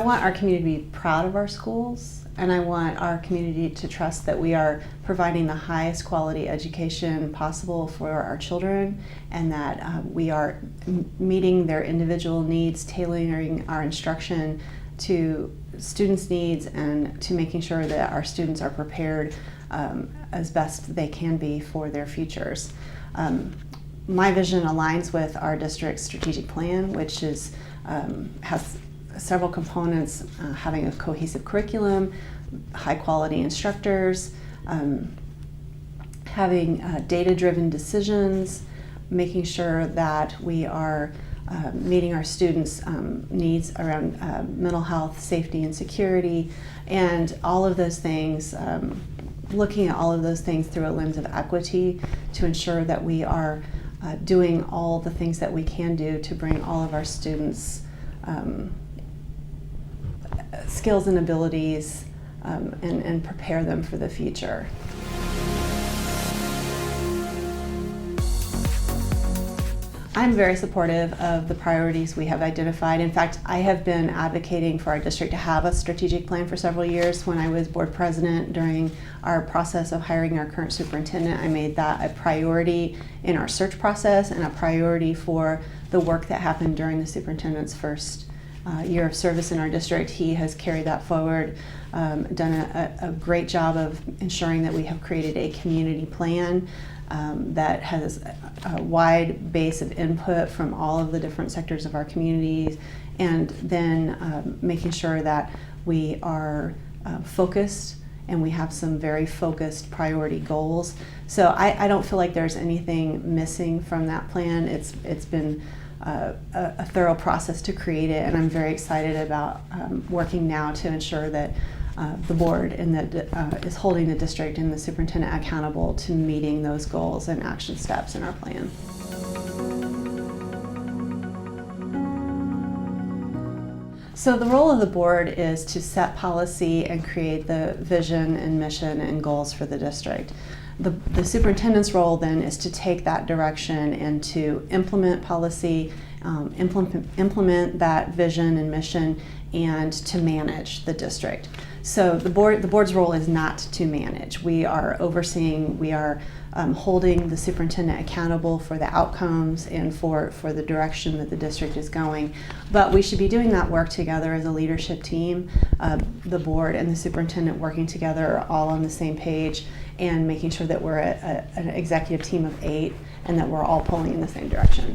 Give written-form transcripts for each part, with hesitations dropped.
want our community to be proud of our schools, and I want our community to trust that we are providing the highest quality education possible for our children, and that we are meeting their individual needs, tailoring our instruction to students' needs, and to making sure that our students are prepared as best they can be for their futures. My vision aligns with our district's strategic plan, which is has several components: having a cohesive curriculum, high quality instructors, having data-driven decisions, making sure that we are meeting our students' needs around mental health, safety, and security, and all of those things, looking at all of those things through a lens of equity to ensure that we are doing all the things that we can do to bring all of our students skills and abilities and prepare them for the future. I'm very supportive of the priorities we have identified. In fact, I have been advocating for our district to have a strategic plan for several years. When I was board president during our process of hiring our current superintendent, I made that a priority in our search process and a priority for the work that happened during the superintendent's first year of service in our district. He has carried that forward, done a great job of ensuring that we have created a community plan that has a wide base of input from all of the different sectors of our communities, and then making sure that we are focused and we have some very focused priority goals. So I don't feel like there's anything missing from that plan. It's been a thorough process to create it, and I'm very excited about working now to ensure that the board and that is holding the district and the superintendent accountable to meeting those goals and action steps in our plan. So the role of the board is to set policy and create the vision and mission and goals for the district. The superintendent's role then is to take that direction and to implement policy, implement that vision and mission, and to manage the district. So the board's role is not to manage. We are overseeing, we are holding the superintendent accountable for the outcomes and for the direction that the district is going. But we should be doing that work together as a leadership team, the board and the superintendent working together all on the same page, and making sure that we're an executive team of 8 and that we're all pulling in the same direction.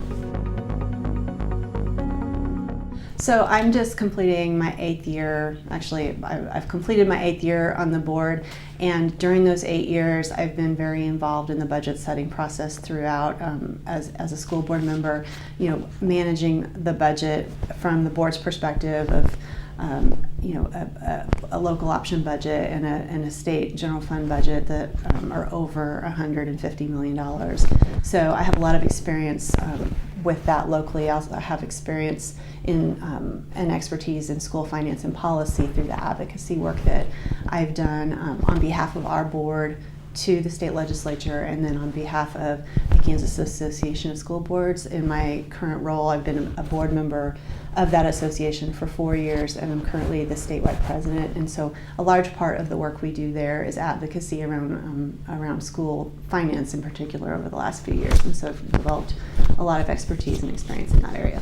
So I'm just completing my 8th year. Actually, I've completed my 8th year on the board, and during those 8 years, I've been very involved in the budget setting process throughout as a school board member, managing the budget from the board's perspective of a local option budget and a state general fund budget that are over $150 million. So I have a lot of experience with that locally. I also have experience in and expertise in school finance and policy through the advocacy work that I've done on behalf of our board to the state legislature, and then on behalf of the Kansas Association of School Boards. In my current role, I've been a board member of that association for 4 years, and I'm currently the statewide president. And so a large part of the work we do there is advocacy around school finance in particular over the last few years, and so I've developed a lot of expertise and experience in that area.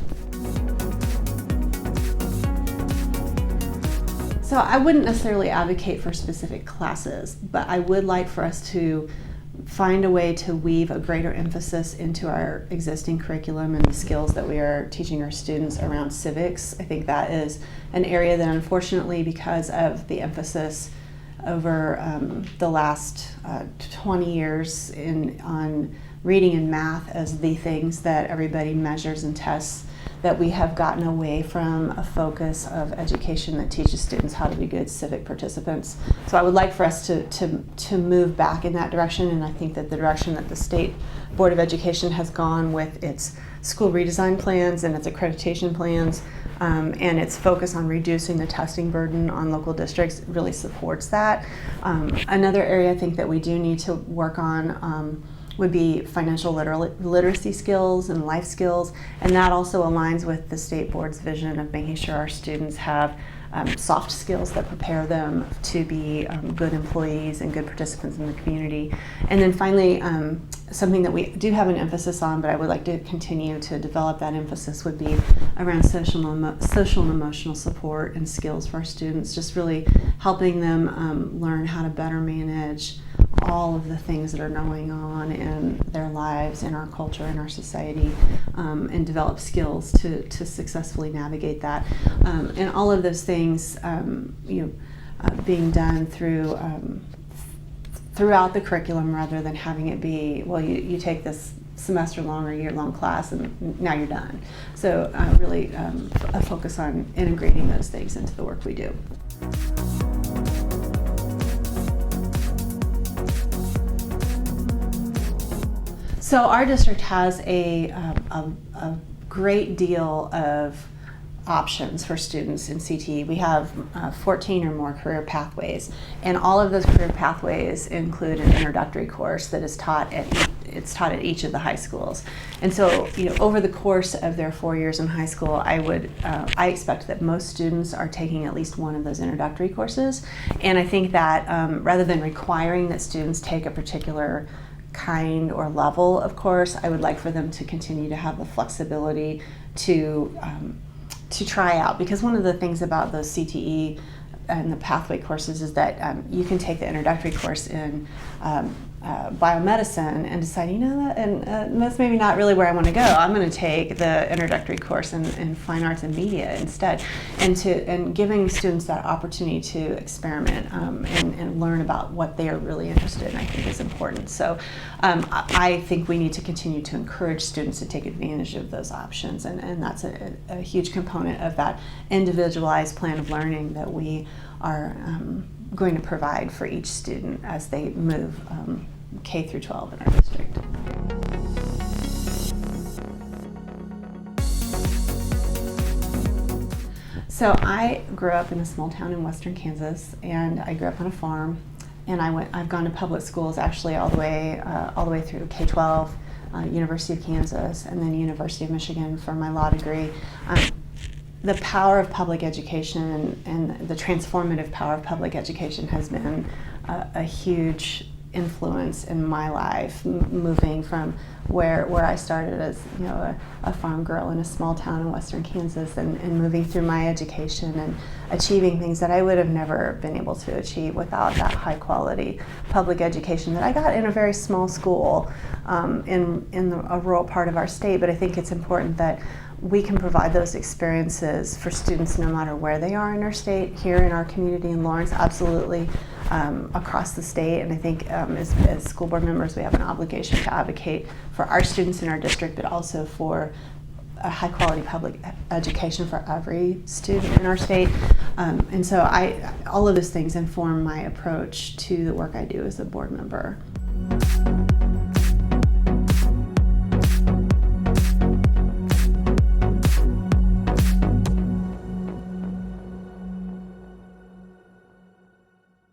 So I wouldn't necessarily advocate for specific classes, but I would like for us to find a way to weave a greater emphasis into our existing curriculum and the skills that we are teaching our students around civics. I think that is an area that, unfortunately, because of the emphasis over the last 20 years on reading and math as the things that everybody measures and tests, that we have gotten away from a focus of education that teaches students how to be good civic participants. So I would like for us to move back in that direction, and I think that the direction that the State Board of Education has gone with its school redesign plans and its accreditation plans and its focus on reducing the testing burden on local districts really supports that. Another area I think that we do need to work on would be financial literacy skills and life skills, and that also aligns with the state board's vision of making sure our students have soft skills that prepare them to be good employees and good participants in the community. And then finally, something that we do have an emphasis on, but I would like to continue to develop that emphasis, would be around social and emotional support and skills for our students, just really helping them learn how to better manage all of the things that are going on in their lives, in our culture, in our society, and develop skills to successfully navigate that. And all of those things, being done throughout the curriculum, rather than having it be, well, you take this semester-long or year-long class and now you're done. So really a focus on integrating those things into the work we do. So our district has a great deal of options for students in CTE. We have 14 or more career pathways, and all of those career pathways include an introductory course that is taught at each of the high schools. And so, over the course of their 4 years in high school, I expect that most students are taking at least one of those introductory courses. And I think that rather than requiring that students take a particular kind or level of course, I would like for them to continue to have the flexibility to try out, because one of the things about those CTE and the pathway courses is that you can take the introductory course in biomedicine and decide, that's maybe not really where I want to go. I'm going to take the introductory course in fine arts and media instead, and giving students that opportunity to experiment and learn about what they are really interested in, I think is important. So I think we need to continue to encourage students to take advantage of those options, and that's a huge component of that individualized plan of learning that we are going to provide for each student as they move K through 12 in our district. So I grew up in a small town in western Kansas, and I grew up on a farm, and I've gone to public schools actually all the way through K-12, University of Kansas, and then University of Michigan for my law degree. The power of public education and the transformative power of public education has been a huge influence in my life, moving from where I started as a farm girl in a small town in western Kansas, and moving through my education and achieving things that I would have never been able to achieve without that high quality public education that I got in a very small school in a rural part of our state. But I think it's important that we can provide those experiences for students no matter where they are in our state, here in our community in Lawrence, absolutely across the state. And I think as school board members, we have an obligation to advocate for our students in our district, but also for a high quality public education for every student in our state. And so all of those things inform my approach to the work I do as a board member.